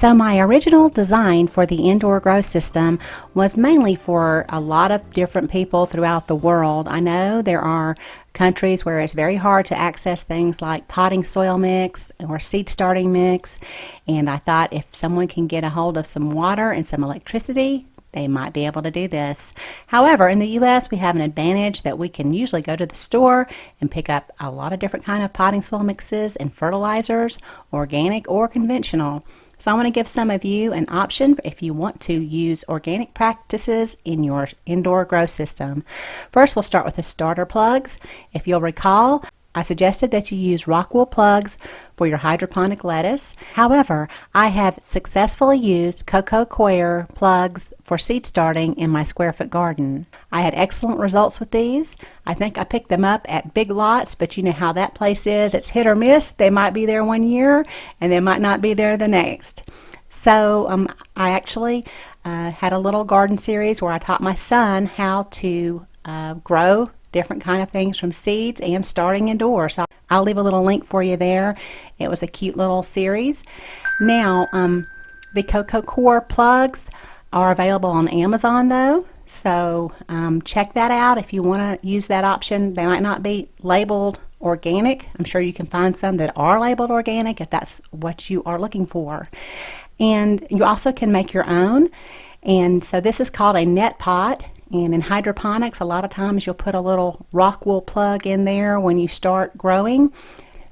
So my original design for the indoor grow system was mainly for a lot of different people throughout the world. I know there are countries where it's very hard to access things like potting soil mix or seed starting mix, and I thought if someone can get a hold of some water and some electricity, they might be able to do this. However, in the US, we have an advantage that we can usually go to the store and pick up a lot of different kind of potting soil mixes and fertilizers, organic or conventional. So I want to give some of you an option if you want to use organic practices in your indoor grow system. First, we'll start with the starter plugs. If you'll recall, I suggested that you use rock wool plugs for your hydroponic lettuce. However, I have successfully used Coco Coir plugs for seed starting in my square foot garden. I had excellent results with these. I think I picked them up at Big Lots, but you know how that place is. It's hit or miss. They might be there one year and they might not be there the next. So I actually had a little garden series where I taught my son how to grow different kind of things from seeds and starting indoors. So I'll leave a little link for you there. It was a cute little series. Now, the Coco Coir plugs are available on Amazon though. So check that out if you want to use that option. They might not be labeled organic. I'm sure you can find some that are labeled organic if that's what you are looking for. And you also can make your own. And so this is called a net pot. And in hydroponics, a lot of times you'll put a little rock wool plug in there when you start growing.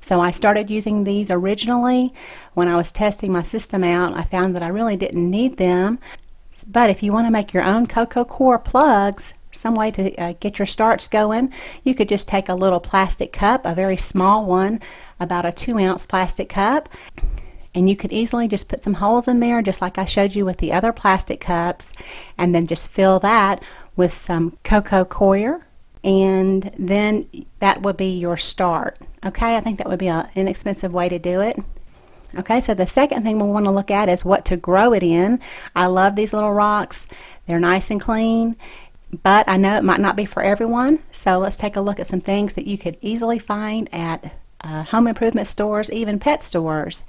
So I started using these originally. When I was testing my system out, I found that I really didn't need them. But if you want to make your own Coco Coir plugs, some way to get your starts going, you could just take a little plastic cup, a very small one, about a 2-ounce plastic cup. And you could easily just put some holes in there, just like I showed you with the other plastic cups, and then just fill that with some Coco Coir, and then that would be your start. Okay, I think that would be an inexpensive way to do it. Okay, so the second thing we'll want to look at is what to grow it in. I love these little rocks. They're nice and clean, but I know it might not be for everyone. So let's take a look at some things that you could easily find at home improvement stores, even pet stores.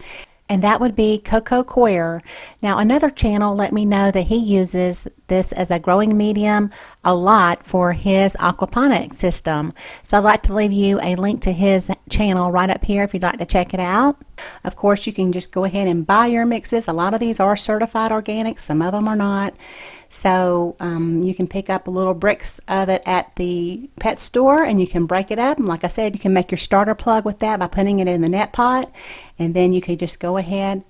And that would be Coco Coir. Now another channel let me know that he uses this as a growing medium a lot for his aquaponic system. So I'd like to leave you a link to his channel right up here if you'd like to check it out. Of course, you can just go ahead and buy your mixes. A lot of these are certified organic, some of them are not. So you can pick up little bricks of it at the pet store and you can break it up. And like I said, you can make your starter plug with that by putting it in the net pot. And then you could just go ahead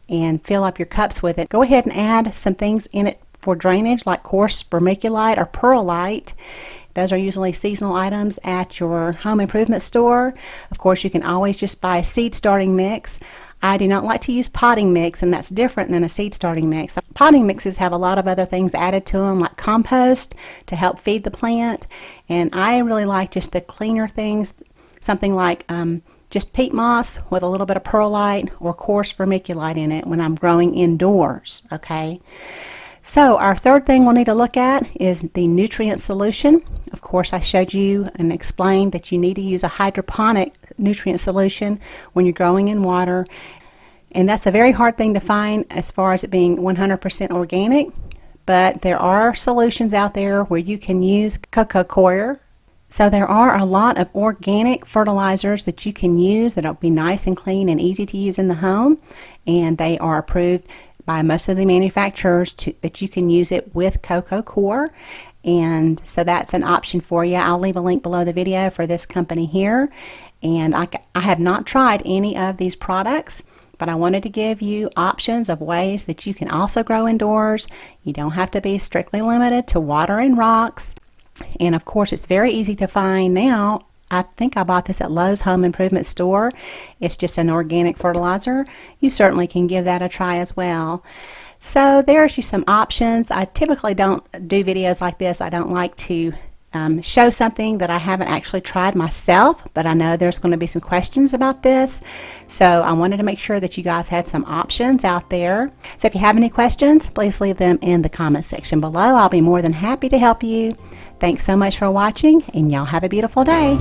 and fill up your cups with it. Go ahead and add some things in it for drainage like coarse vermiculite or perlite. Those are usually seasonal items at your home improvement store. Of course, you can always just buy a seed starting mix. I do not like to use potting mix, and that's different than a seed starting mix. Potting mixes have a lot of other things added to them, like compost to help feed the plant. And I really like just the cleaner things, something like just peat moss with a little bit of perlite or coarse vermiculite in it when I'm growing indoors. Okay. So our third thing we'll need to look at is the nutrient solution. Of course, I showed you and explained that you need to use a hydroponic nutrient solution when you're growing in water. And that's a very hard thing to find as far as it being 100% organic. But there are solutions out there where you can use Coco Coir. So there are a lot of organic fertilizers that you can use that'll be nice and clean and easy to use in the home. And they are approved by most of the manufacturers that you can use it with Coco Coir. And so that's an option for you. I'll leave a link below the video for this company here. And I have not tried any of these products, but I wanted to give you options of ways that you can also grow indoors. You don't have to be strictly limited to water and rocks. And of course, it's very easy to find now. I think I bought this at Lowe's Home Improvement Store. It's just an organic fertilizer. You certainly can give that a try as well. So there's just some options. I typically don't do videos like this. I don't like to show something that I haven't actually tried myself, but I know there's going to be some questions about this. So I wanted to make sure that you guys had some options out there. So if you have any questions, please leave them in the comment section below. I'll be more than happy to help you. Thanks so much for watching, and y'all have a beautiful day.